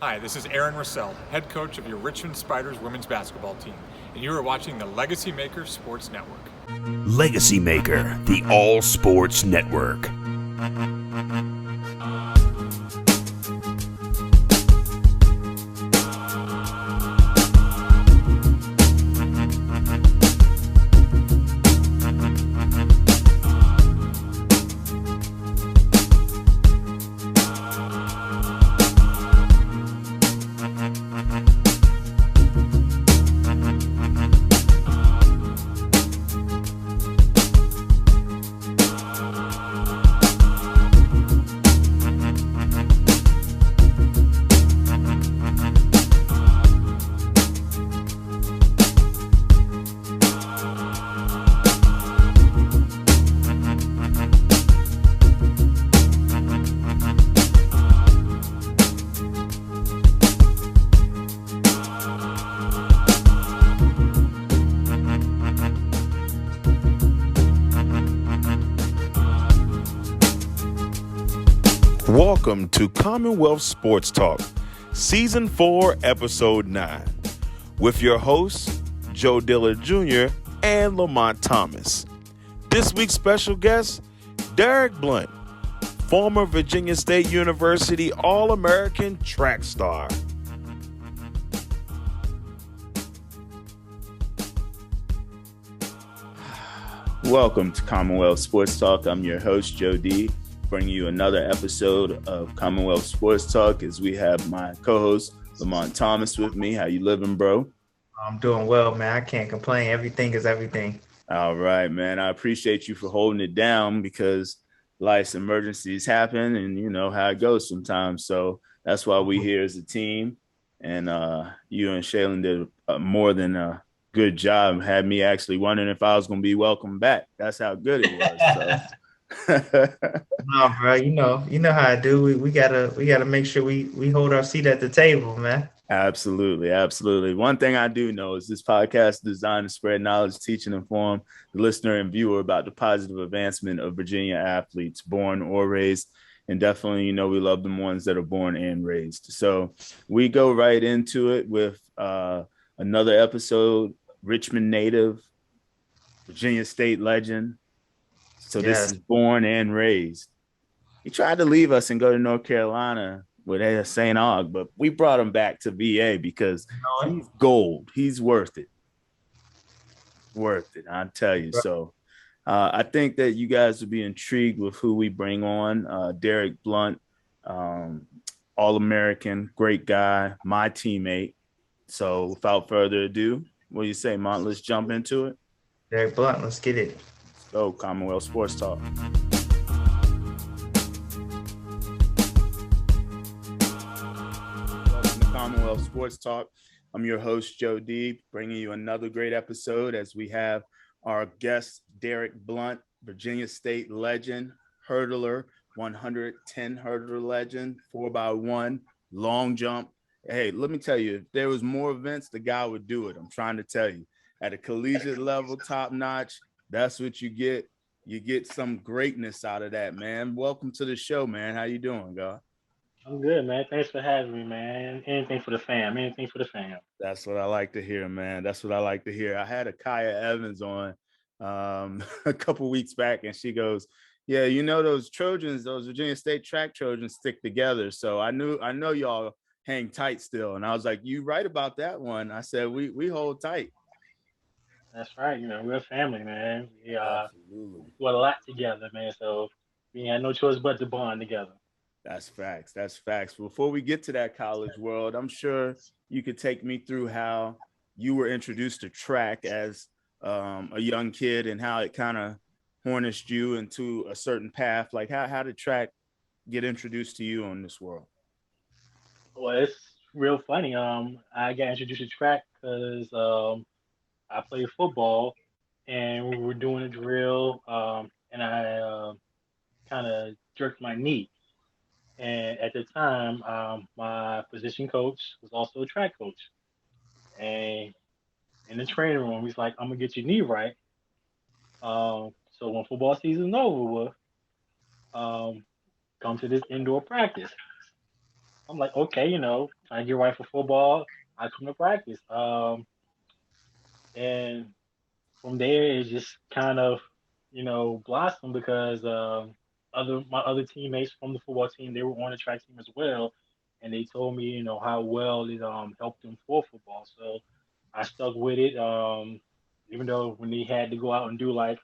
Hi, this is Aaron Russell, head coach of your Richmond Spiders women's basketball team, and you are watching the Legacy Maker Sports Network. Legacy Maker, the All Sports Network. Welcome to Commonwealth Sports Talk, Season 4, Episode 9, with your hosts, Joe Dillard Jr. and Lamonte Thomas. This week's special guest, Derrick Blount, former Virginia State University All-American track star. Welcome to Commonwealth Sports Talk. I'm your host, Joe D., bringing you another episode of Commonwealth Sports Talk as we have my co-host, Lamonte Thomas, with me. How you living, bro? I'm doing well, man. I can't complain. Everything is everything. All right, man. I appreciate you for holding it down because life's emergencies happen and you know how it goes sometimes. So that's why we here as a team. And you and Shaylin did more than a good job. Had me actually wondering if I was going to be welcome back. That's how good it was. So. No, bro, you know how I do. We gotta make sure we hold our seat at the table, man. Absolutely. One thing I do know is this podcast is designed to spread knowledge, teach, and inform the listener and viewer about the positive advancement of Virginia athletes, born or raised. And definitely, we love the ones that are born and raised. So we go right into it with another episode, Richmond native, Virginia State legend. So this is born and raised. He tried to leave us and go to North Carolina with St. Aug, but we brought him back to VA because he's gold. He's worth it. I'll tell you. So I think that you guys will be intrigued with who we bring on. Derrick Blount, All-American, great guy, my teammate. So without further ado, what do you say, Mont? Let's jump into it. Derrick Blount, let's get it. Go, Commonwealth Sports Talk. Welcome to Commonwealth Sports Talk. I'm your host, Joe D., bringing you another great episode as we have our guest, Derrick Blount, Virginia State legend, hurdler, 110 hurdler legend, 4x1, long jump. Hey, let me tell you, if there was more events, the guy would do it. I'm trying to tell you. At a collegiate level, top notch, that's what you get. You get some greatness out of that, man. Welcome to the show, man. How you doing, God? I'm good, man. Thanks for having me, man. Anything for the fam. That's what I like to hear, man. That's what I like to hear. I had a Kaya Evans on a couple weeks back, and she goes, yeah, those Trojans, those Virginia State track Trojans stick together. So I know y'all hang tight still. And I was like, you right about that one. I said, we hold tight. That's right. We're a family, man. We do a lot together, man. So we had no choice but to bond together. That's facts. Before we get to that college world, I'm sure you could take me through how you were introduced to track as a young kid and how it kind of harnessed you into a certain path. Like how did track get introduced to you on this world? Well, it's real funny. I got introduced to track because I played football and we were doing a drill and I kind of jerked my knee. And at the time, my position coach was also a track coach. And in the training room, he's like, I'm going to get your knee right. So when football season's over with, come to this indoor practice. I'm like, okay, I get right for football. I come to practice. And from there, it just kind of, blossomed because my other teammates from the football team, they were on the track team as well, and they told me, how well it helped them for football. So I stuck with it. Even though when they had to go out and do like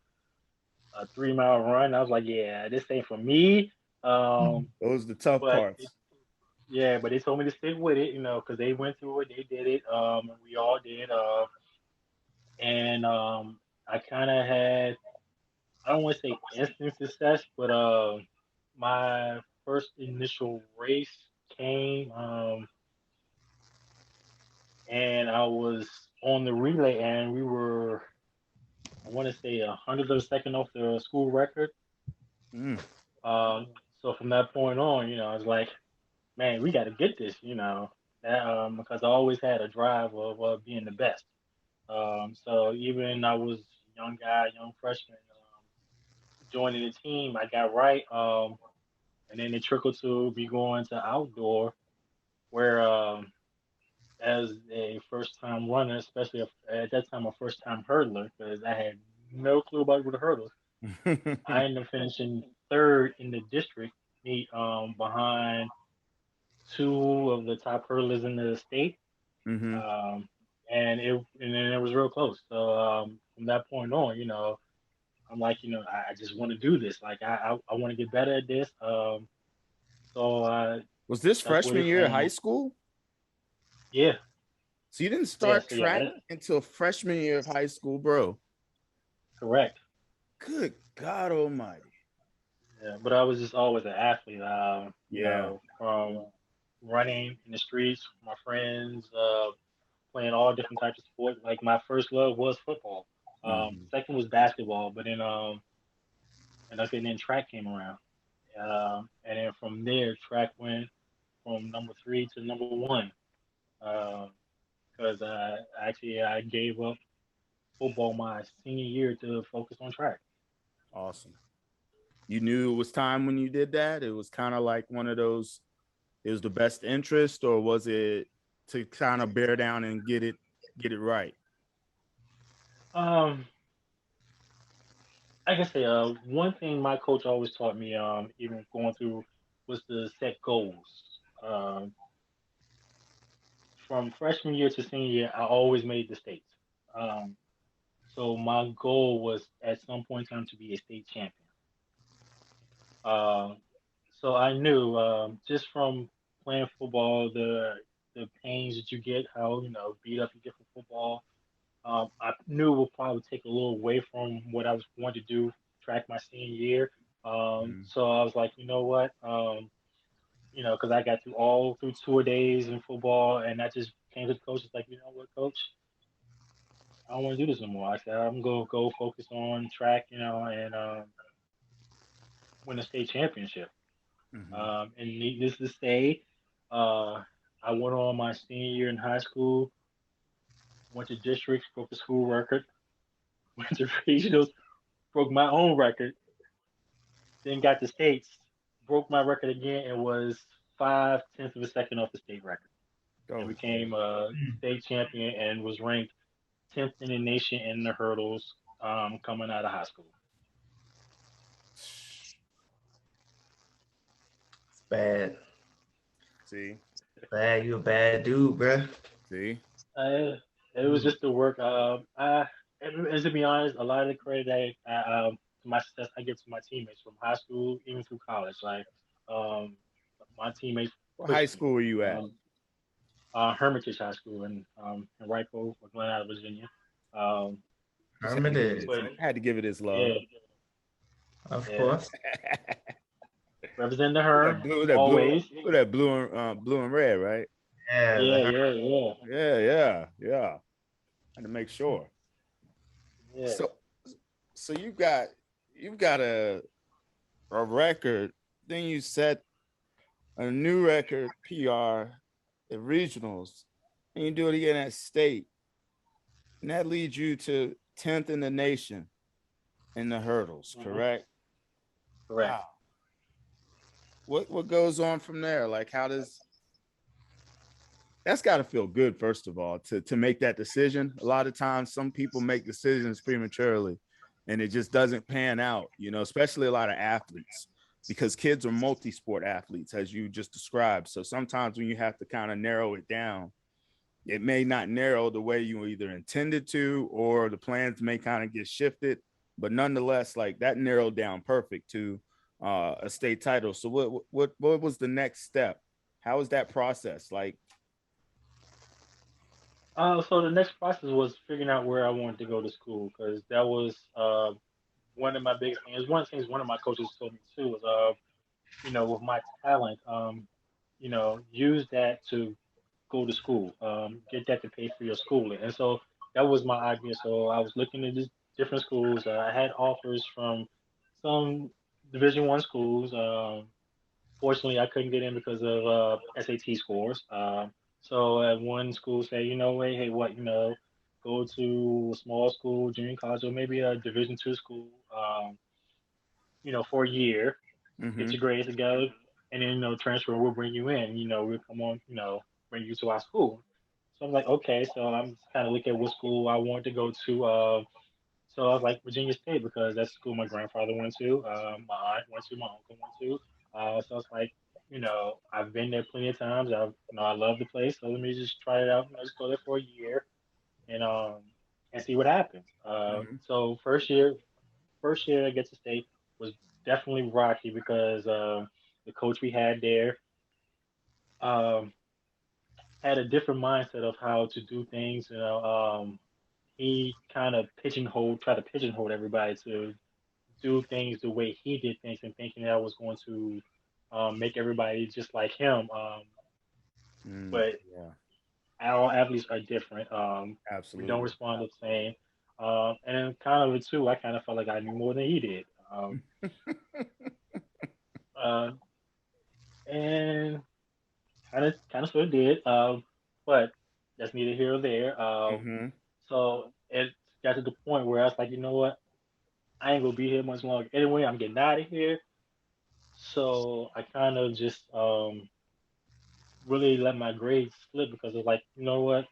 a 3 mile run, I was like, yeah, this ain't for me. Um, Those are the tough but parts. yeah, but they told me to stick with it, because they went through it, they did it, and we all did. And I kind of had, I don't want to say instant success, but my first initial race came, and I was on the relay, and we were, I want to say, 100th of a second off the school record. Mm. So from that point on, I was like, man, we got to get this, because I always had a drive of being the best. So even I was a young guy, young freshman, joining the team, I got right. And then it trickled to be going to outdoor, where as a first time runner, especially at that time a first time hurdler, because I had no clue about the hurdles. I ended up finishing third in the district meet, behind two of the top hurdlers in the state. Mm-hmm. And then it was real close. So from that point on, I'm like, I just want to do this. Like I want to get better at this. So I Was this stuck with freshman it year of high from, school? yeah, So you didn't yeah. start So yeah, track until freshman year of high school, bro. correct. Good God Almighty. Yeah, but I was just always an athlete. Yeah. From running in the streets, with my friends, playing all different types of sports. Like my first love was football. Mhm. Second was basketball, but then and then track came around. And then from there, track went from number three to number one. Because I gave up football my senior year to focus on track. Awesome. You knew it was time when you did that? It was kind of like one of those, it was the best interest, or was it to kind of bear down and get it right? Um, I can say one thing my coach always taught me, even going through, was to set goals. Um, from freshman year to senior year, I always made the states. Um, so my goal was at some point in time to be a state champion. Um, so I knew, just from playing football, the pains that you get, how beat up you get from football. I knew it would probably take a little away from what I was going to do track my senior year. Mhm. So I was like, you know what? Because I got through all through 2 days in football, and I just came to the coach. It's like, you know what, coach? I don't want to do this no more. I said I'm gonna go focus on track, and win a state championship. Mhm. And needless to say, uh, I went on my senior year in high school. Went to districts, broke the school record. Went to regionals, broke my own record. Then got to states, broke my record again, and was 0.5 of a second off the state record, and Go. became a state champion and was ranked 10th in the nation in the hurdles, coming out of high school. It's bad. See? Bad. You a bad dude, bruh. See? Uh, it was just the work. And to be honest, a lot of the credit to my success I give to my teammates from high school, even through college. Like, um, my teammates What high pushed me. school were you at? Um, Hermitage High School in Rifle, Glen, Virginia. Um, Just had to give it Hermitage, his, but had to give it his love. yeah, of yeah, course. representing the that Herm blue, that blue, always. that blue and red, right? Yeah, Yeah, the yeah, yeah, Yeah. Had to make sure. yeah. So, so you've got a record. Then you set a new record PR at regionals, and you do it again at state, and that leads you to 10th in the nation in the hurdles. Hmm. Correct? Correct. Wow. What goes on from there? Like, That's got to feel good, first of all, to make that decision. A lot of times, some people make decisions prematurely, and it just doesn't pan out. Especially a lot of athletes, because kids are multi-sport athletes, as you just described. So sometimes when you have to kind of narrow it down, it may not narrow the way you either intended to, or the plans may kind of get shifted. But nonetheless, like, that narrowed down perfect to a state title. So what was the next step? How was that process like? So the next process was figuring out where I wanted to go to school, because that was one of my biggest things. One of the things one of my coaches told me too was, with my talent, use that to go to school, get that to pay for your schooling. And so that was my idea. So I was looking at these different schools. I had offers from some Division I schools. Fortunately, I couldn't get in because of SAT scores. So at one school said, hey, what, go to a small school, junior college, or maybe a Division II school, for a year, get Mm-hmm. your grades together, and then, transfer, we'll bring you in, we'll come on, bring you to our school. So I'm like, okay. So I'm kind of looking at what school I want to go to. So I was like, Virginia State, because that's the school my grandfather went to, my aunt went to, my uncle went to. So I was like, I've been there plenty of times. I love the place. So let me just try it out. Just go there for a year and see what happens. Mm-hmm. So first year I get to state was definitely rocky, because the coach we had there um, had a different mindset of how to do things. He kind of tried to pigeonhole everybody to do things the way he did things, and thinking that was going to make everybody just like him. But Yeah, all athletes are different. We don't absolutely. respond the same. And kind of too, I kind of felt like I knew more than he did. Uh, and kind of sort of did. But that's neither here or there. Mm-hmm. So it got to the point where I was like, you know what? I ain't gonna be here much longer. Anyway, I'm getting out of here. So I kind of just really let my grades slip, because it's like, you know what?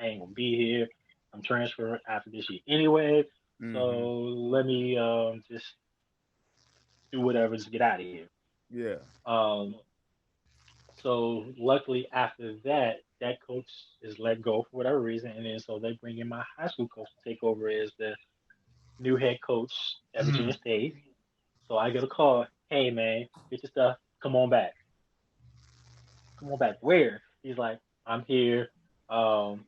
I ain't gonna be here. I'm transferring after this year anyway. Mm-hmm. So let me just do whatever, just get out of here. Yeah. Um, so luckily after that, that coach is let go for whatever reason, and then so they bring in my high school coach to take over as the new head coach at Virginia Mm. State. So I get a call, hey man, get your stuff, come on back. Come on back. Where? He's like, I'm here. Um,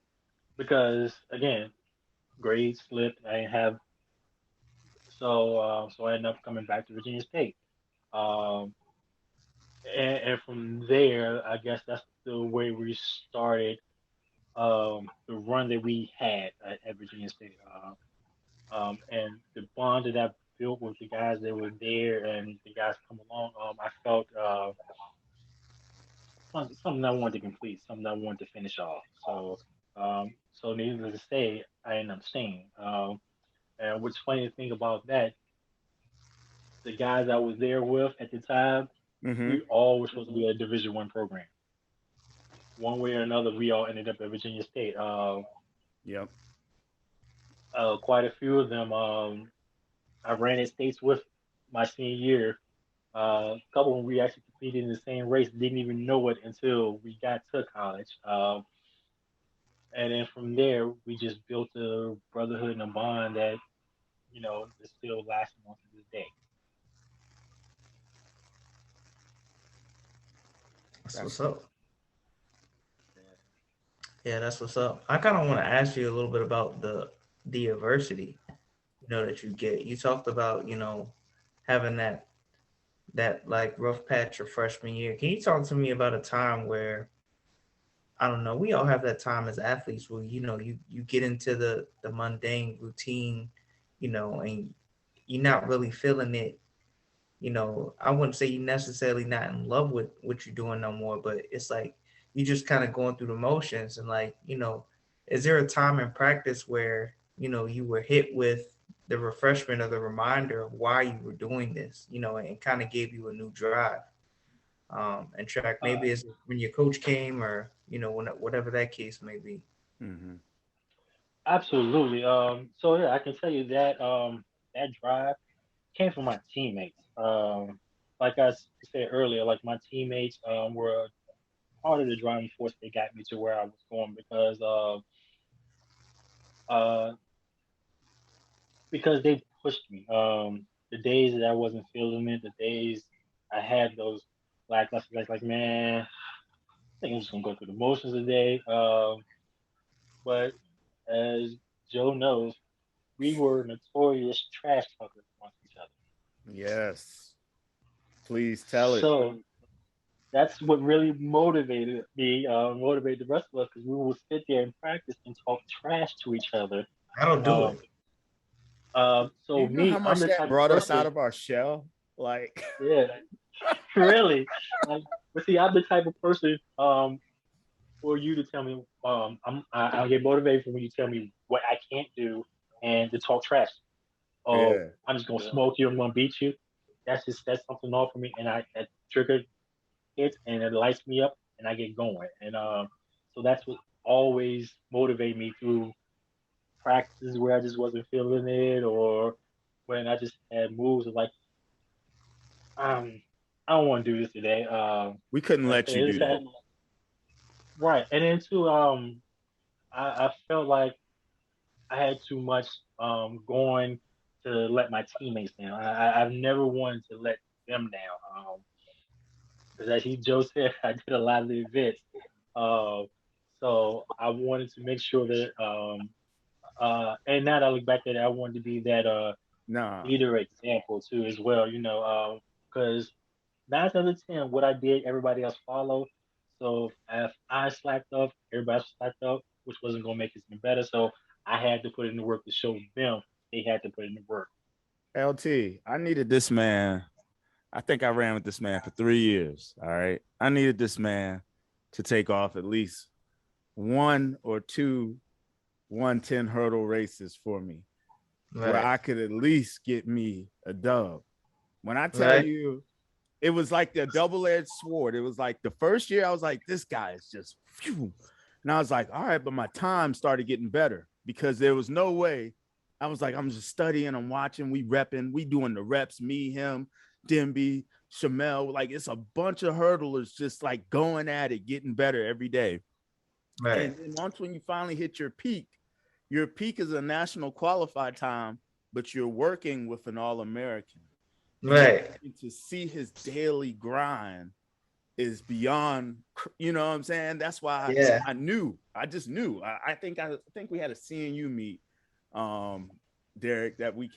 because again, grades slipped. I didn't have so I ended up coming back to Virginia State. Um, and from there, I guess that's the way we started the run that we had at Virginia State. And the bond that I built with the guys that were there and the guys come along, I felt something I wanted to complete, something I wanted to finish off. So needless to say, I ended up staying. And what's funny to think about that, the guys I was there with at the time, Mm-hmm. we all were supposed to be a Division I program. One way or another, we all ended up at Virginia State. Yep. Quite a few of them, I ran at states with my senior year. A couple of them we actually competed in the same race, didn't even know it until we got to college. And then from there, we just built a brotherhood and a bond that, is still lasting on to this day. That's what's up. Yeah, that's what's up. I kind of want to ask you a little bit about the adversity, that you get. You talked about, having that like rough patch your freshman year. Can you talk to me about a time where, I don't know, we all have that time as athletes where, you get into the mundane routine, and you're not really feeling it. I wouldn't say you're necessarily not in love with what you're doing no more, but it's like you just kind of going through the motions. And like, is there a time in practice where, you were hit with the refreshment or the reminder of why you were doing this, and kind of gave you a new drive and track? Uh, Maybe it's when your coach came, or whatever that case may be. Mm-hmm. Absolutely. So yeah, I can tell you that that drive came from my teammates. Like said earlier, like my teammates were part of the driving force that got me to where I was uh because they pushed me. The days that I wasn't feeling it, the days I had those lackluster days, like man, I think I'm just gonna go through the motions today. But as Joe knows, we were notorious trash talkers amongst each other. Yes. Please tell it. So that's what really motivated me, motivated the rest of us, because we would sit there and practice and talk trash to each other. I don't do Um, it. Do so you know how me, I'm much the that type of brought us out person, of our shell? Like, yeah, really. Like, but see, I'm the type of person, for you to tell me, I'll get motivated from when you tell me what I can't do and to talk trash. Oh, yeah. I'm just gonna smoke you. I'm gonna beat you. That's something off for me, and I that trigger hits and it lights me up, and I get going. And so that's what always motivated me through practices where I just wasn't feeling it, or when I just had moves of like, um, I don't want to do this today. We couldn't Like I let said, you do that. right, and then too, I felt like I had too much going to let my teammates down. I've never wanted to let them down. Because as Joe said, I did a lot of the events. Uh, so I wanted to make sure that, and now that I look back at it, I wanted to be that Nah. leader example too, as well. Because 9 out of 10, what I did, everybody else followed. So if I slacked up, everybody else slacked up, which wasn't gonna make it any better. So I had to put in the work to show them they had to put in the work. LT, I needed this man. I think I ran with this man for 3 years. All right. I needed this man to take off at least one or two 110 hurdle races for me where Right. I could at least get me a dub. When I tell Right. you, it was like the double-edged sword. It was like the first year I was like, this guy is just phew. And I was like, all right, but my time started getting better because there was no way. I was like, I'm just studying, I'm watching, we repping, we doing the reps, me, him, Demby, Shamel. Like it's a bunch of hurdlers just like going at it, getting better every day. Right. And once when you finally hit your peak is a national qualified time, but you're working with an All-American. Right. And to see his daily grind is beyond, you know what I'm saying? That's why Yeah. I just knew. I think we had a CNU meet, Derrick, that we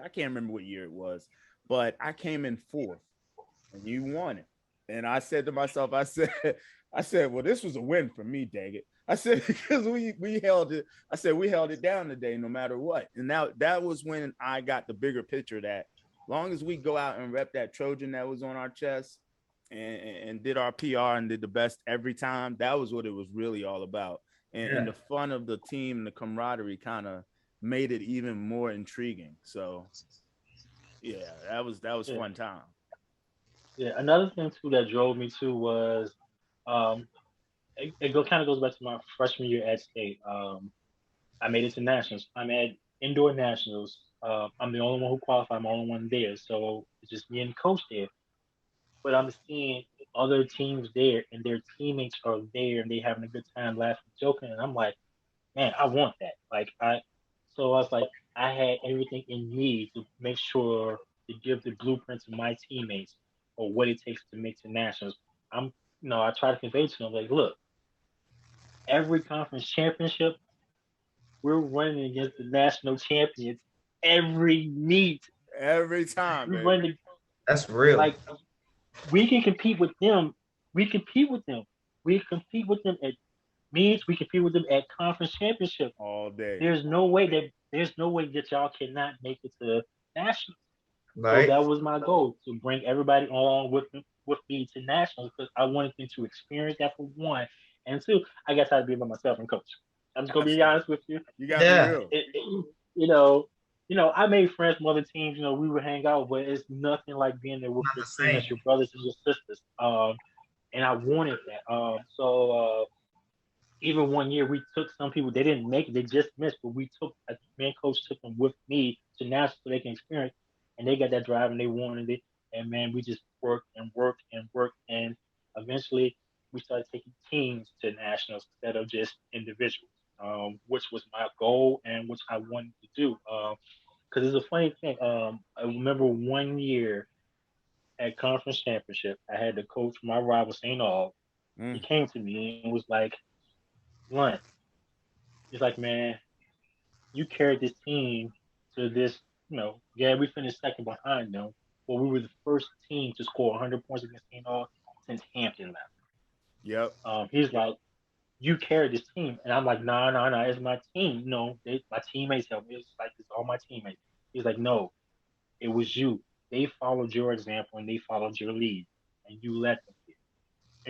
I can't remember what year it was, but I came in fourth and you won it. And I said to myself, I said, well, this was a win for me, dang it. I said, because we held it. I said, we held it down today, no matter what. And now that was when I got the bigger picture that long as we go out and rep that Trojan that was on our chest and did our PR and did the best every time, that was what it was really all about. And the fun of the team, the camaraderie kind of made it even more intriguing. So yeah, that was Yeah. fun time. Yeah. Another thing too that drove me to was, um, kind of goes back to my freshman year at state. I made it to nationals. I'm at indoor nationals. I'm the only one who qualified. I'm the only one there. So it's just me and coach there. But I'm seeing other teams there and their teammates are there and they having a good time, laughing, joking. And I'm like, man, I want that. So I was like, I had everything in me to make sure to give the blueprint to my teammates or what it takes to make the nationals. I try to convey to them, like, look, every conference championship, we're running against the national champions every meet. Every time, We're baby. running That's real. like we can compete with them. We compete with them. We compete with them at meets. We compete with them at conference championship. All day. There's no way that y'all cannot make it to nationals. So Right. that was my goal, to bring everybody along with me to nationals, because I wanted them to experience that, for one, and two, I guess I'd be by myself and coach. I'm just gonna be honest with you. You got to be Yeah. real. You know, I made friends from other teams. We would hang out, but it's nothing like being there with Not your the team, that's same. your brothers and your sisters. and I wanted that. So even one year we took some people, they didn't make it, they just missed, but me and coach took them with me to national so they can experience, and they got that drive and they wanted it. And man, we just worked and worked and worked, and eventually we started taking teams to nationals instead of just individuals, which was my goal and which I wanted to do. Because it's a funny thing. I remember one year at conference championship, I had the coach from my rival St. Aug. He came to me and was like, Blount, he's like, man, you carried this team to this, yeah, we finished second behind them, but we were the first team to score 100 points against St. Aug since Hampton left. Yep. He's like, you carried this team. And I'm like, nah, it's my team. No, my teammates helped me. It's like, it's all my teammates. He's like, no, it was you. They followed your example and they followed your lead, and you let them get.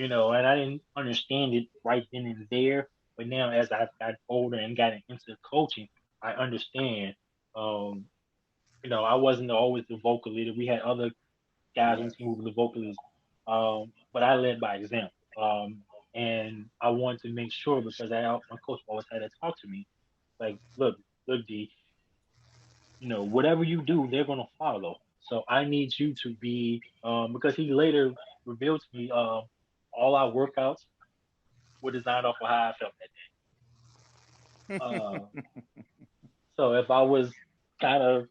And I didn't understand it right then and there. But now, as I got older and got into coaching, I understand. I wasn't always the vocal leader. We had other guys on the team who were the vocal leaders, but I led by example. And I wanted to make sure, because my coach always had to talk to me, like, look, D, whatever you do, they're gonna follow. So I need you to be, because he later revealed to me, all our workouts were designed off of how I felt that day. So if I was kind of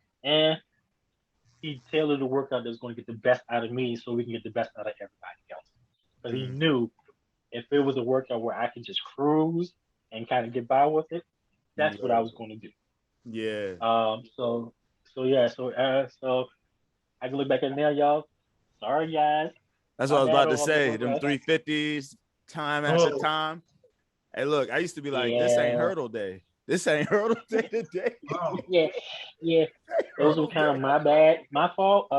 he tailored the workout that's going to get the best out of me, so we can get the best out of everybody else. Because he knew if it was a workout where I could just cruise and kind of get by with it, that's what I was going to do. Yeah. So I can look back at it now, y'all. Sorry, guys. That's what I was about to say. Them 350s, time after time. Hey, look, I used to be like, this ain't hurdle day. This ain't hurdle day today. Yeah. Those were kind of my fault.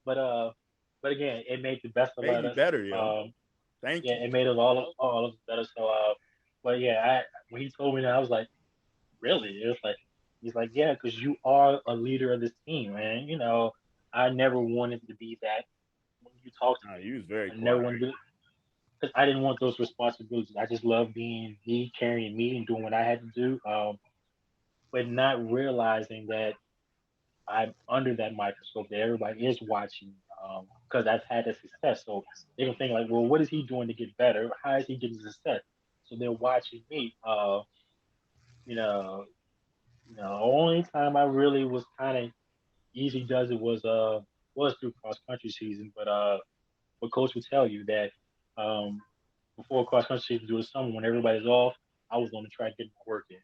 But again, it made the best of us. Better, yo. Thank you. Yeah, it made us all better. So, but yeah, when he told me that, I was like, really? It was like, he's like, yeah, because you are a leader of this team, man. I never wanted to be that. When you talk to me, you was very quiet. Never wanted to, because I didn't want those responsibilities. I just loved being me, carrying me, and doing what I had to do. But not realizing that I'm under that microscope, that everybody is watching, because I've had a success. So they can think like, well, what is he doing to get better? How is he getting success? So they're watching me. The only time I really was kind of easy does it was through cross country season. But coach would tell you that before cross country season during the summer, when everybody's off, I was on the track getting my work in.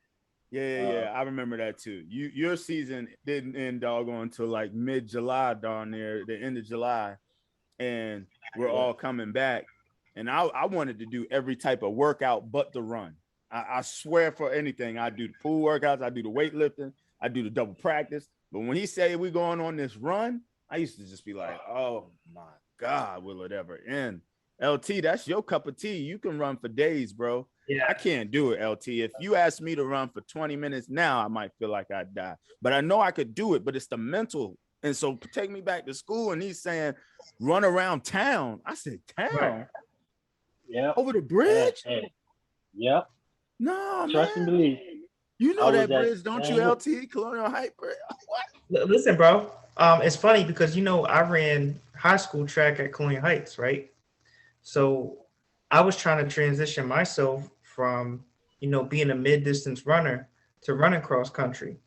Yeah. I remember that too. Your season didn't end doggone until like mid-July down there, the end of July, and we're all coming back. And I wanted to do every type of workout but the run. I swear for anything, I do the pool workouts, I do the weightlifting, I do the double practice. But when he said we're going on this run, I used to just be like, oh my God, will it ever end? LT, that's your cup of tea. You can run for days, bro. Yeah. I can't do it, LT. If you ask me to run for 20 minutes now, I might feel like I'd die. But I know I could do it, but it's the mental. And so take me back to school, and he's saying, run around town. I said, town? Right. Yeah. Over the bridge? Yep. No, Trust and believe. You know that bridge, don't you, LT? Colonial Heights Bridge? What? Listen, bro. It's funny because, I ran high school track at Colonial Heights, right? So I was trying to transition myself from, being a mid-distance runner to running cross country.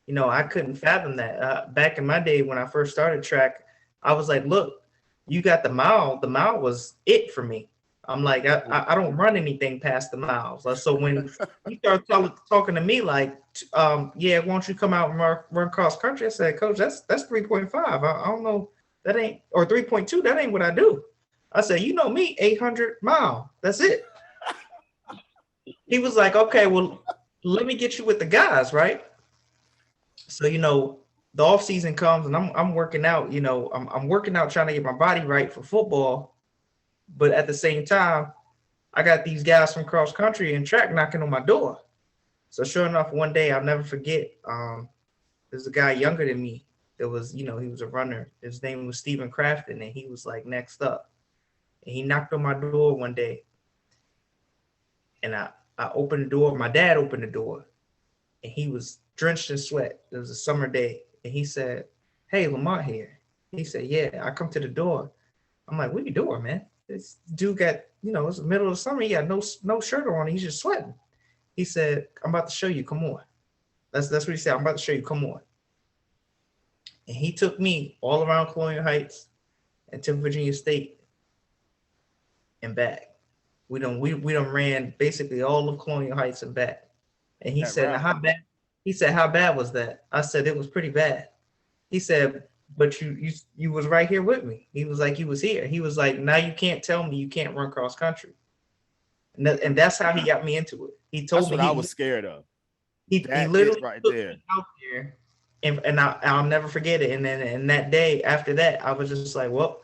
I couldn't fathom that. Back in my day when I first started track, I was like, look, you got the mile. The mile was it for me. I'm like, I don't run anything past the miles. So when you start talking to me like, why don't you come out and run cross country? I said, Coach, that's 3.5. I don't know. That ain't, or 3.2. That ain't what I do. I said, me, 800 mile. That's it. He was like, okay, well, let me get you with the guys, right? So, the off season comes and I'm working out, I'm working out trying to get my body right for football. But at the same time, I got these guys from cross country and track knocking on my door. So sure enough, one day I'll never forget. There's a guy younger than me that was, he was a runner. His name was Stephen Crafton, and he was like next up. And he knocked on my door one day. And I opened the door. My dad opened the door. And he was drenched in sweat. It was a summer day. And he said, "Hey, Lamont here." He said, "Yeah." I come to the door. I'm like, "What you doing, man?" This dude got, it's the middle of the summer. He got no shirt on. He's just sweating. He said, "I'm about to show you. Come on." That's what he said. "I'm about to show you. Come on." And he took me all around Colonial Heights and to Virginia State and back. We done ran basically all of Colonial Heights and back. And he said, "Now, how bad?" He said, "How bad was that?" I said, "It was pretty bad." He said, "But you was right here with me." He was like, "You was here." He was like, "Now you can't tell me you can't run cross country." And that's how he got me into it. He told me I was scared of. He literally right took there me out there, and I'll never forget it. And then and that day after that, I was just like, "Well,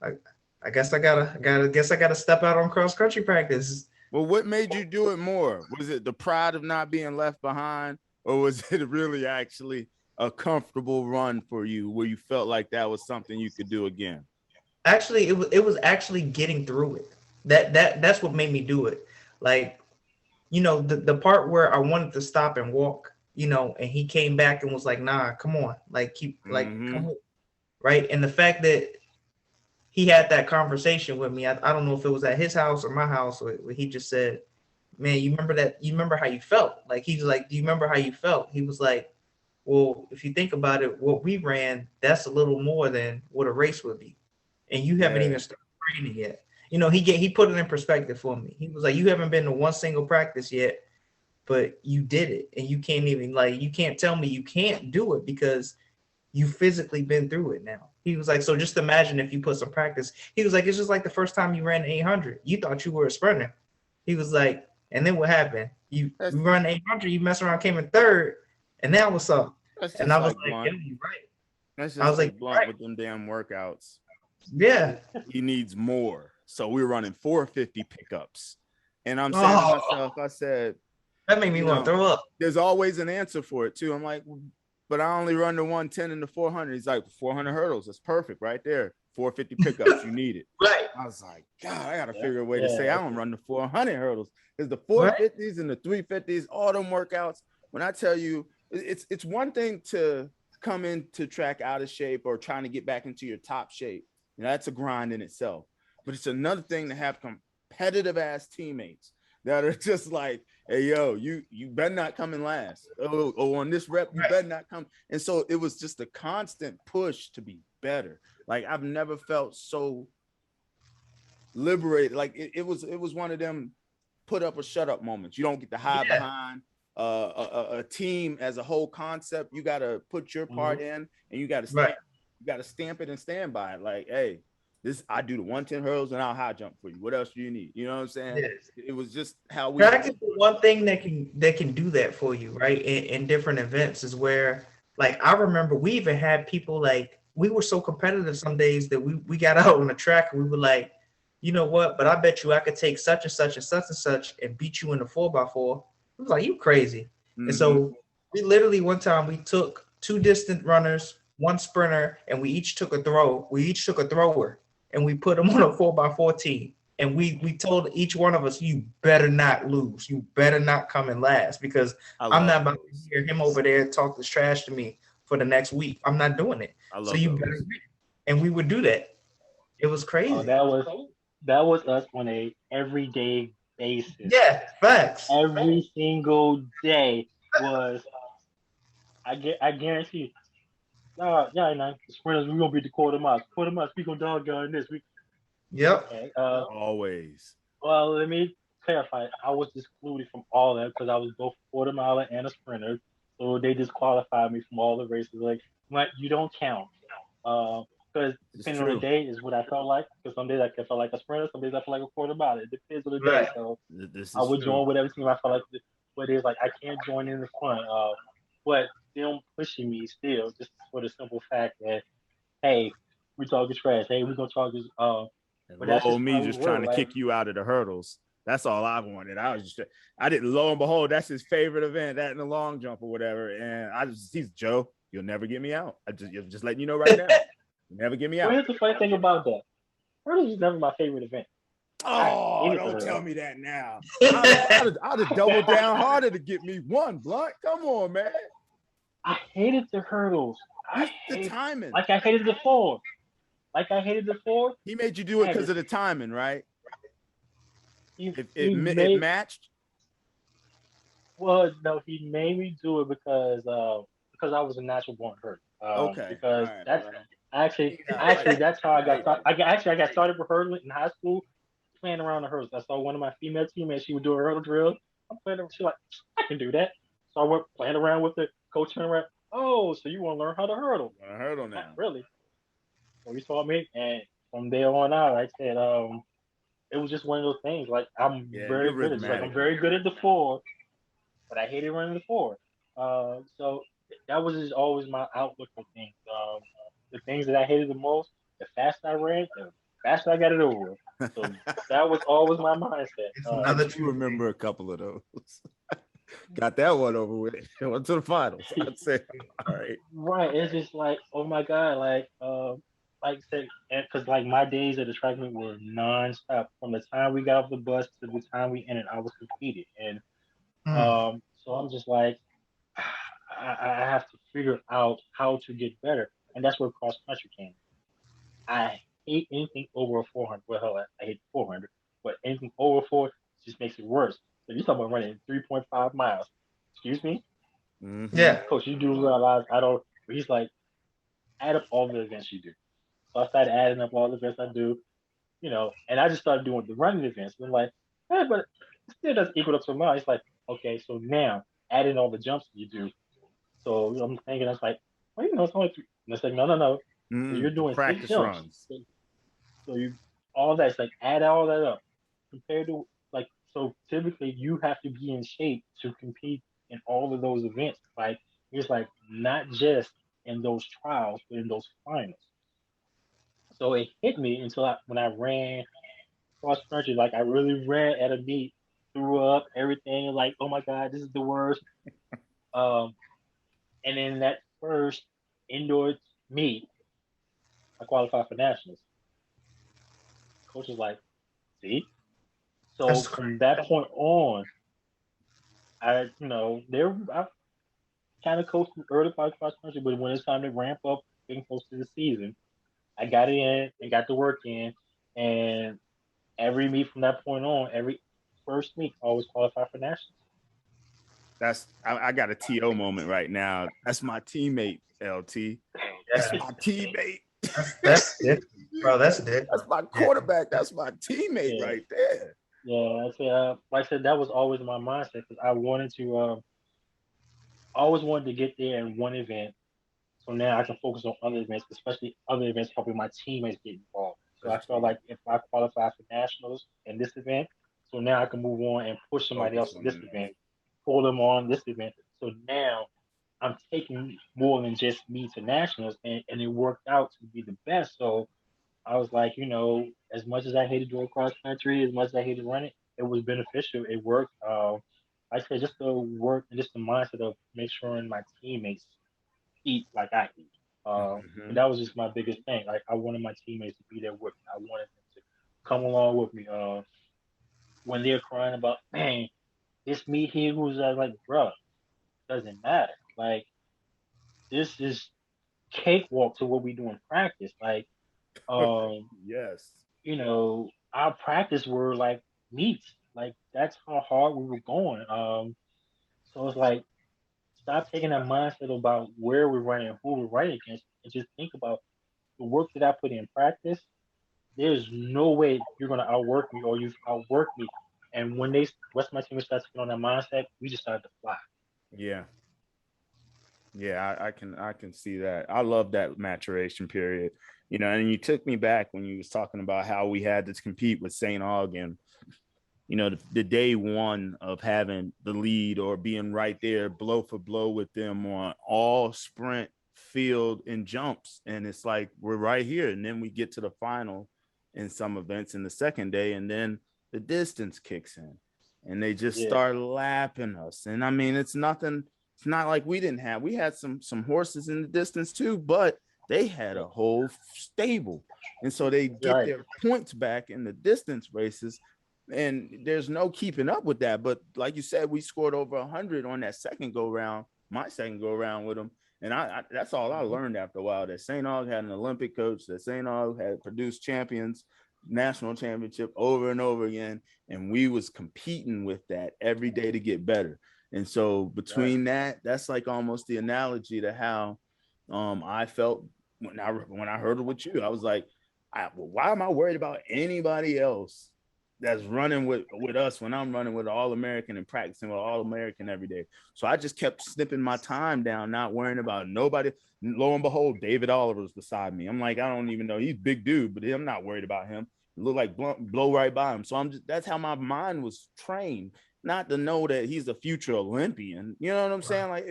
I guess I gotta step out on cross country practice." Well, what made you do it more? Was it the pride of not being left behind, or was it really actually a comfortable run for you where you felt like that was something you could do again? Actually, it was actually getting through it. That's what made me do it. Like, the part where I wanted to stop and walk, and he came back and was like, "Nah, come on, like come on." Right. And the fact that he had that conversation with me, I don't know if it was at his house or my house, where he just said, "Man, you remember how you felt?" Like, he's like, "Do you remember how you felt?" He was like, "Well, if you think about it, what we ran, that's a little more than what a race would be. And you haven't even started training yet." He put it in perspective for me. He was like, "You haven't been to one single practice yet, but you did it. And you can't tell me you can't do it because you physically been through it now." He was like, "So just imagine if you put some practice." He was like, "It's just like the first time you ran 800. You thought you were a sprinter." He was like, "And then what happened? You run 800, you mess around, came in third, and now what's up?" And I was like, "Yeah, you're right." That's just like Blount with them damn workouts. Yeah. He needs more. So we were running 450 pickups. And I'm saying to myself, I said, that made me want to throw up. There's always an answer for it too. I'm like, "But I only run the 110 and the 400. He's like, 400 hurdles. That's perfect right there. 450 pickups. You need it. Right. I was like, God, I got to figure a way to say I don't run the 400 hurdles. Because the 450s and the 350s, all them workouts, when I tell you, it's one thing to come into track out of shape or trying to get back into your top shape. That's a grind in itself. But it's another thing to have competitive ass teammates that are just like, "Hey, yo, you better not come in last. Oh, on this rep, you better not come." And so it was just a constant push to be better. Like, I've never felt so liberated. Like, it was one of them put up or shut up moments. You don't get to hide behind a team as a whole concept. You got to put your part in, and you got to stamp it and stand by it. Like, "Hey, I do the 110 hurdles and I'll high jump for you. What else do you need?" You know what I'm saying? Yes. It was just how we practice. One thing that can do that for you, right? In different events is where, like, I remember we even had people, like, we were so competitive some days that we got out on the track and we were like, "You know what? But I bet you I could take such and such and such and such and beat you in the 4x4. It was like, "You crazy." And so we literally one time we took two distant runners, one sprinter, and we each took a throw. We each took a thrower. And we put them on a 4x4 team. And we told each one of us, "You better not lose. You better not come in last, because I'm not about to hear him over there talk this trash to me for the next week. I'm not doing it. So you better win." And we would do that. It was crazy. That was us on a everyday basis. Yeah, facts. Every single day was. I guarantee. The sprinters, we're gonna be the quarter miles. We gonna dog on this. Yep. Okay, always. Well, let me clarify. I was excluded from all that because I was both a quarter miler and a sprinter. So they disqualified me from all the races. Like, you don't count. Because depending on the day is what I felt like. Because some days I felt like a sprinter, some days I felt like a quarter miler. It depends on the day. So I would join whatever team I felt like. But it's like I can't join in the front. But them pushing me still, just for the simple fact that, hey, we talking trash. Hey, we're gonna talk this. Me just trying to kick you out of the hurdles. That's all I wanted. I didn't. Lo and behold, that's his favorite event, that and the long jump or whatever. And he's Joe. You'll never get me out. Just letting you know right now. You'll never get me out. Well, here's the funny thing about that. hurdles was never my favorite event. Oh, don't tell me that now. I'd have doubled down harder to get me one, Blount. Come on, man. I hated the hurdles. The timing. Like I hated the 4. He made you do it because of the timing, right? It matched. Well, no, he made me do it because I was a natural born hurdle. Okay. Because right, that's right. actually that's how I got started. I got started with hurdling in high school, playing around the hurdles. I saw one of my female teammates. She would do a hurdle drill. I'm playing. She's like, I can do that. So I went playing around with it. Coach turned around. Oh, so you want to learn how to hurdle? I hurdle now. Not really. So he taught me, and from there on out, I said, it was just one of those things. Like I'm very good at, like I'm very good at the 4, but I hated running the 4. So that was just always my outlook for things. The things that I hated the most, the faster I ran, the faster I got it over. So that was always my mindset. I do remember a couple of those. Got that one over with. Went to the finals. I'd say, all right. Right. It's just like, oh my God, like I said, because like my days at the track meet were nonstop. From the time we got off the bus to the time we ended, I was competing, and so I'm just like, I have to figure out how to get better, and that's where cross country came. I hate anything over a 400. Well, hell, I hate 400, but anything over 4 just makes it worse. So you're talking about running 3.5 miles. Excuse me? Mm-hmm. Yeah. Coach, you do realize I don't. He's like, add up all the events you do. So I started adding up all the events I do, and I just started doing the running events. And I'm like, hey, but it still doesn't equal up to a mile. It's like, okay, so now add in all the jumps you do. So I'm thinking, I was like, well, it's only 3. And it's like, no. So you're doing practice 6 jumps. runs. So you all that. It's like add all that up compared to like. So typically you have to be in shape to compete in all of those events. Like it's like not just in those trials, but in those finals. So it hit me until when I ran cross country, like I really ran at a meet, threw up everything, like, oh my God, this is the worst. And then that first indoor meet, I qualified for nationals. Coach was like, see? So from that point on, I kind of coached early cross country, but when it's time to ramp up, getting close to the season, I got in and got the work in, and every meet from that point on, every first meet, I always qualify for nationals. I got a TO moment right now. That's my teammate, LT. That's my teammate. That's it, bro. That's it. That's my quarterback. That's my teammate right there. Yeah, like I said, that was always my mindset because I wanted to, always wanted to get there in one event. So now I can focus on other events, especially other events helping my teammates get involved. So I felt like if I qualify for nationals in this event, so now I can move on and push somebody else in this event, pull them on this event. So now I'm taking more than just me to nationals, and it worked out to be the best. So I was like, as much as I hated doing cross country, as much as I hated running, it was beneficial. It worked. I said just the work and just the mindset of make sure my teammates eat like I eat. And that was just my biggest thing. Like I wanted my teammates to be there with me. I wanted them to come along with me. When they're crying about, man, this meet here who's like, bro, doesn't matter. Like this is cakewalk to what we do in practice. Like, yes, our practice were like meets. Like that's how hard we were going. So it's like stop taking that mindset about where we're running and who we're running against, and just think about the work that I put in practice. There's no way you're gonna outwork me or you've outworked me. And when rest of my team starts taking on that mindset, we just started to fly. Yeah, I can see that. I love that maturation period. And you took me back when you was talking about how we had to compete with St. Augustine. The day one of having the lead or being right there blow for blow with them on all sprint, field, and jumps. And it's like, we're right here. And then we get to the final in some events in the second day. And then the distance kicks in and they just start lapping us. And I mean, it's not like we had some horses in the distance too, but they had a whole stable. And so they get their points back in the distance races. And there's no keeping up with that. But like you said, we scored over 100 on that second go round, my second go round with them. And I that's all I learned after a while, that St. Aug had an Olympic coach, that St. Aug had produced champions, national championship over and over again. And we was competing with that every day to get better. And so between that's like almost the analogy to how I felt when I heard it with you. I was like, why am I worried about anybody else that's running with us when I'm running with All-American and practicing with All-American every day? So I just kept snipping my time down, not worrying about nobody. Lo and behold, David Oliver was beside me. I'm like, I don't even know. He's a big dude, but I'm not worried about him. It looked like Blount blow right by him. So that's how my mind was trained, not to know that he's a future Olympian. You know what I'm saying? Like,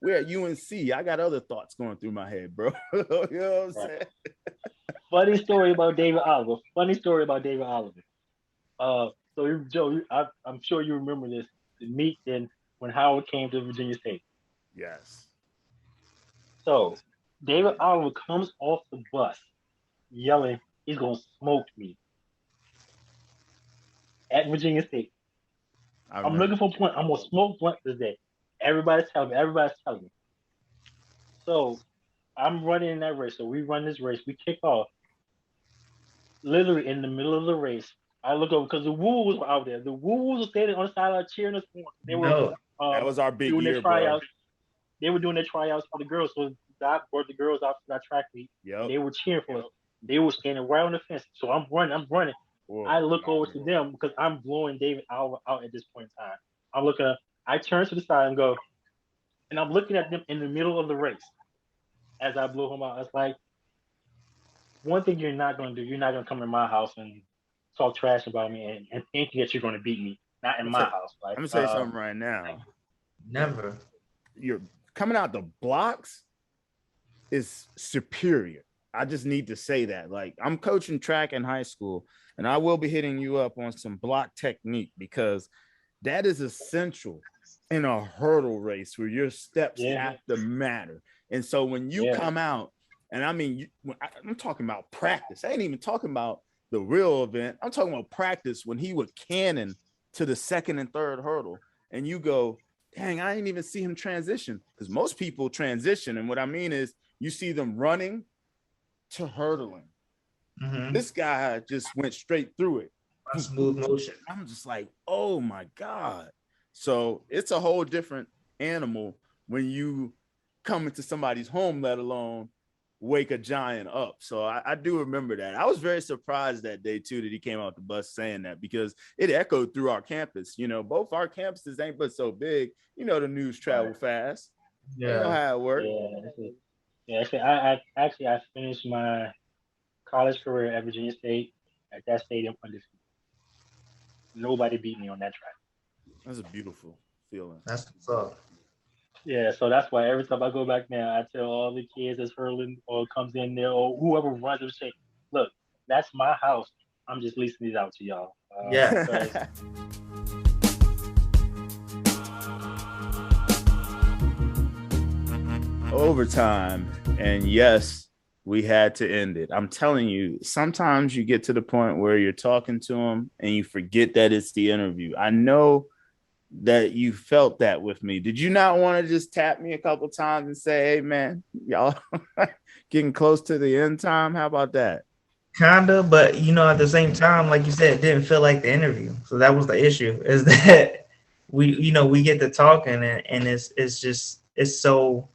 we're at UNC. I got other thoughts going through my head, bro. You know what I'm saying? Funny story about David Oliver. So Joe, I'm sure you remember this, the meet then when Howard came to Virginia State. Yes. So David Oliver comes off the bus yelling, he's gonna smoke me at Virginia State. I'm looking for a point. I'm gonna smoke Blount this day. Everybody's telling me. So I'm running in that race. So we run this race. We kick off. Literally in the middle of the race, I look over because the Wolves were out there. The Wolves were standing on the sideline cheering us on. They were that was our big doing year, their tryouts. Bro. They were doing their tryouts for the girls. So that brought the girls out to that track meet. Yep. They were cheering for us. They were standing right on the fence. So I'm running. Whoa, I look over to them because I'm blowing David out at this point in time. I'm looking up. I turn to the side and go, and I'm looking at them in the middle of the race as I blow him out. It's like, one thing you're not going to do, you're not going to come in my house and talk trash about me and thinking that you're going to beat me. Not in my house. Like, I'm going to say something right now. Never. You're coming out the blocks is superior. I just need to say that. Like, I'm coaching track in high school, and I will be hitting you up on some block technique because that is essential in a hurdle race where your steps have to matter. And so when you come out, and I mean, I'm talking about practice. I ain't even talking about the real event. I'm talking about practice when he would cannon to the second and third hurdle. And you go, dang, I didn't even see him transition. Because most people transition. And what I mean is you see them running to hurdling. Mm-hmm. This guy just went straight through it. A smooth motion. I'm just like, oh my God. So it's a whole different animal when you come into somebody's home, let alone wake a giant up. So I do remember that. I was very surprised that day too that he came out the bus saying that because it echoed through our campus. You know, both our campuses ain't but so big. You know, the news travel fast. Yeah, you know how it works. I finished my college career at Virginia State at that stadium undefeated. Nobody beat me on that track. That's a beautiful feeling. That's what's up. Yeah, so that's why every time I go back now, I tell all the kids that's hurling or comes in there or whoever runs and say, look, that's my house. I'm just leasing these out to y'all. Overtime. And yes, we had to end it. I'm telling you, sometimes you get to the point where you're talking to them and you forget that it's the interview. I know that you felt that with me. Did you not want to just tap me a couple times and say, hey, man, y'all getting close to the end time? How about that? Kinda, but, you know, at the same time, like you said, it didn't feel like the interview. So that was the issue, is that we get to talking and it's so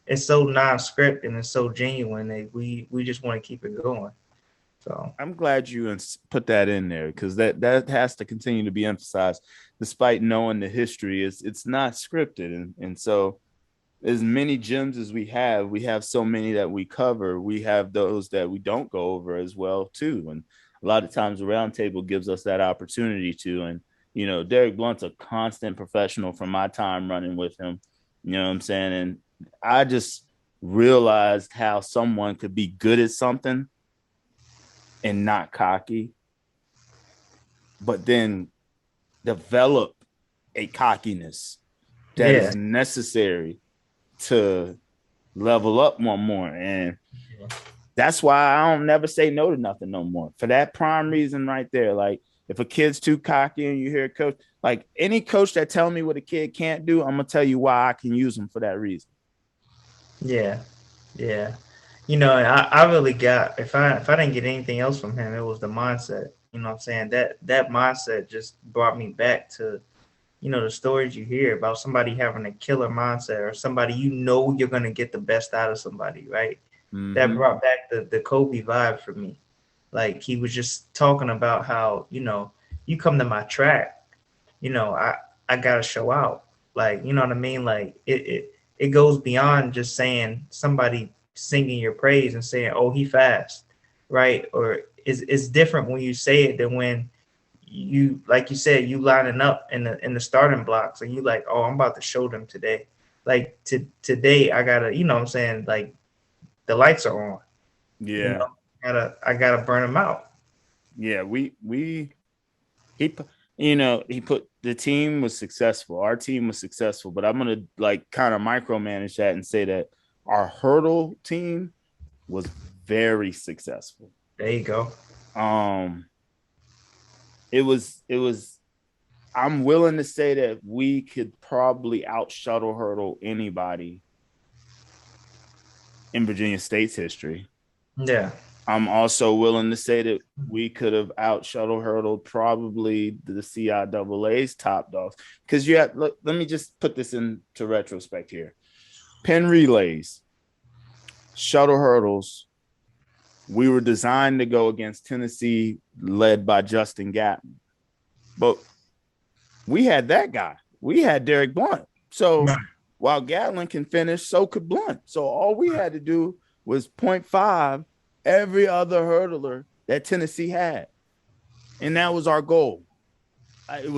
non-script and it's so genuine that we just want to keep it going. So I'm glad you put that in there because that has to continue to be emphasized, despite knowing the history. It's not scripted, and so as many gems as we have so many that we cover. We have those that we don't go over as well too, and a lot of times the roundtable gives us that opportunity to. And you know, Derrick Blount's a constant professional from my time running with him. You know what I'm saying? And I just realized how someone could be good at something and not cocky, but then develop a cockiness that is necessary to level up one more. And that's why I don't never say no to nothing no more. For that prime reason right there. Like, if a kid's too cocky and you hear a coach, like any coach that tell me what a kid can't do, I'm gonna tell you why I can use them for that reason. Yeah, yeah. I really got if I didn't get anything else from him, it was the mindset. You know what I'm saying? That mindset just brought me back to, the stories you hear about somebody having a killer mindset or somebody you're gonna get the best out of somebody, right? That brought back the Kobe vibe for me. Like he was just talking about how, you come to my track, I gotta show out. Like, you know what I mean? Like it goes beyond just saying somebody singing your praise and saying, "Oh, he fast," right? Or it's different when you say it than when you, like you said, you lining up in the starting blocks and you like, "Oh, I'm about to show them today." Like today, I gotta, you know what I'm saying? Like the lights are on. Yeah. I gotta burn them out. Yeah. He put the team was successful. Our team was successful, but I'm going to like kind of micromanage that and say that our hurdle team was very successful. There you go. It was, I'm willing to say that we could probably out shuttle hurdle anybody in Virginia State's history. Yeah. I'm also willing to say that we could have out shuttle hurdled probably the CIAA's top dogs. Because let me just put this into retrospect here. Penn relays, shuttle hurdles, we were designed to go against Tennessee, led by Justin Gatton. But we had that guy. We had Derrick Blount. So while Gatlin can finish, so could Blount. So all we had to do was 0.5 every other hurdler that Tennessee had. And that was our goal. I don't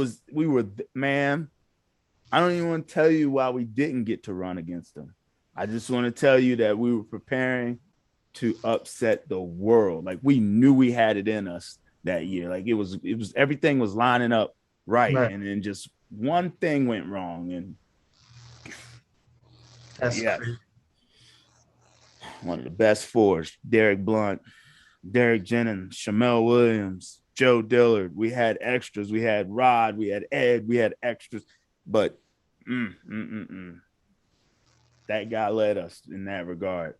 even want to tell you why we didn't get to run against them. I just want to tell you that we were preparing to upset the world. Like we knew we had it in us that year. Like it was everything was lining up right. And then just one thing went wrong. And that's crazy. One of the best fours, Derrick Blount, Derrick Jennings, Shamel Williams, Joe Dillard. We had extras. We had Rod. We had Ed. We had extras. But that guy led us in that regard.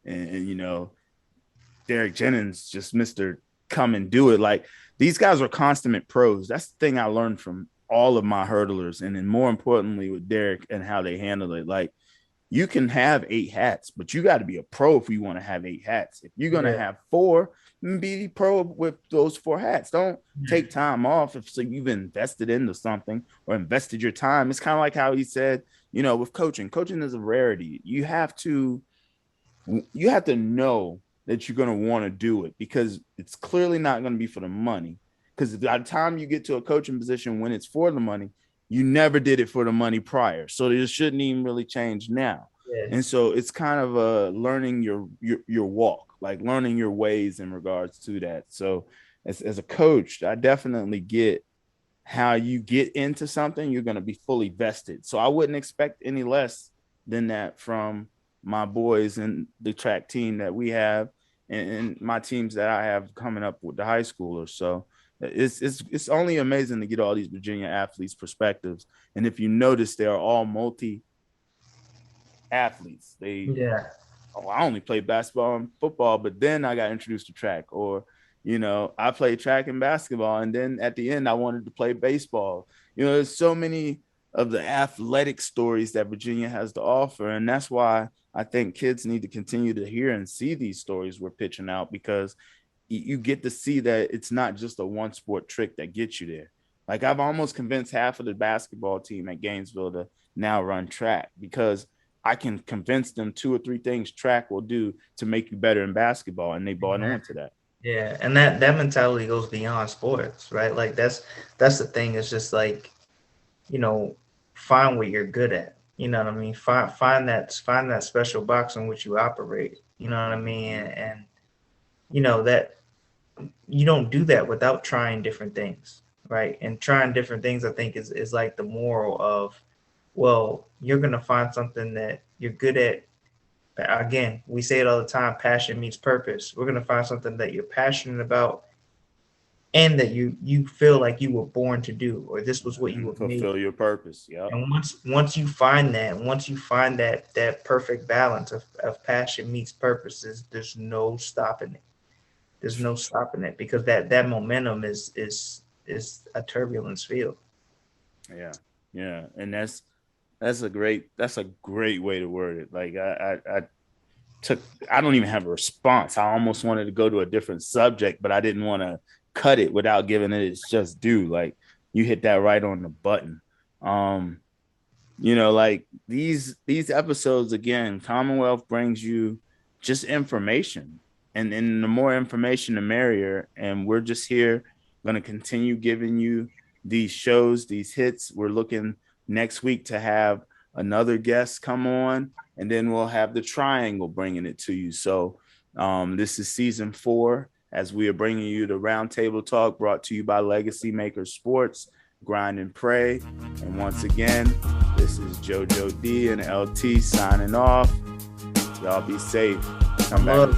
And Derrick Jennings, just Mr. Come and do it. Like these guys were consummate pros. That's the thing I learned from all of my hurdlers. And then more importantly with Derrick and how they handle it. Like, you can have 8 hats, but you got to be a pro if you want to have 8 hats. If you're going to have 4, be pro with those 4 hats. Don't take time off if you've invested into something or invested your time. It's kind of like how he said, with coaching. Coaching is a rarity. You have to know that you're going to want to do it because it's clearly not going to be for the money. Because by the time you get to a coaching position when it's for the money, you never did it for the money prior. So it shouldn't even really change now. Yeah. And so it's kind of learning your walk, like learning your ways in regards to that. So as a coach, I definitely get how you get into something, you're going to be fully vested. So I wouldn't expect any less than that from my boys and the track team that we have and my teams that I have coming up with the high schoolers. So it's only amazing to get all these Virginia athletes' perspectives. And if you notice, they are all multi-athletes. I only played basketball and football, but then I got introduced to track. Or, I played track and basketball, and then at the end, I wanted to play baseball. There's so many of the athletic stories that Virginia has to offer, and that's why I think kids need to continue to hear and see these stories we're pitching out because you get to see that it's not just a one sport trick that gets you there. Like I've almost convinced half of the basketball team at Gainesville to now run track because I can convince them 2 or 3 things track will do to make you better in basketball. And they bought on to that. Yeah. And that mentality goes beyond sports, right? Like that's the thing. It's just like, find what you're good at. You know what I mean? Find that special box in which you operate. You know what I mean? And that you don't do that without trying different things, right? And trying different things, I think, is like the moral of, well, you're going to find something that you're good at Again, we say it all the time, passion meets purpose. We're going to find something that you're passionate about and that you feel like you were born to do, or this was what you were made. Fulfill your purpose. Yeah. And once you find that perfect balance of passion meets purposes, there's no stopping it. There's no stopping it, because that momentum is a turbulence field. Yeah. And that's a great way to word it. Like I don't even have a response. I almost wanted to go to a different subject, but I didn't want to cut it without giving it its just due. Like, you hit that right on the button. Like these episodes, again, Commonwealth brings you just information, and the more information, the merrier. And we're just here going to continue giving you these shows, these hits. We're looking next week to have another guest come on, and then we'll have the triangle bringing it to you. So this is season 4, as we are bringing you the Roundtable Talk, brought to you by Legacy Maker Sports, Grind and Pray. And once again, this is JoJo D and LT signing off. Y'all be safe. Come back.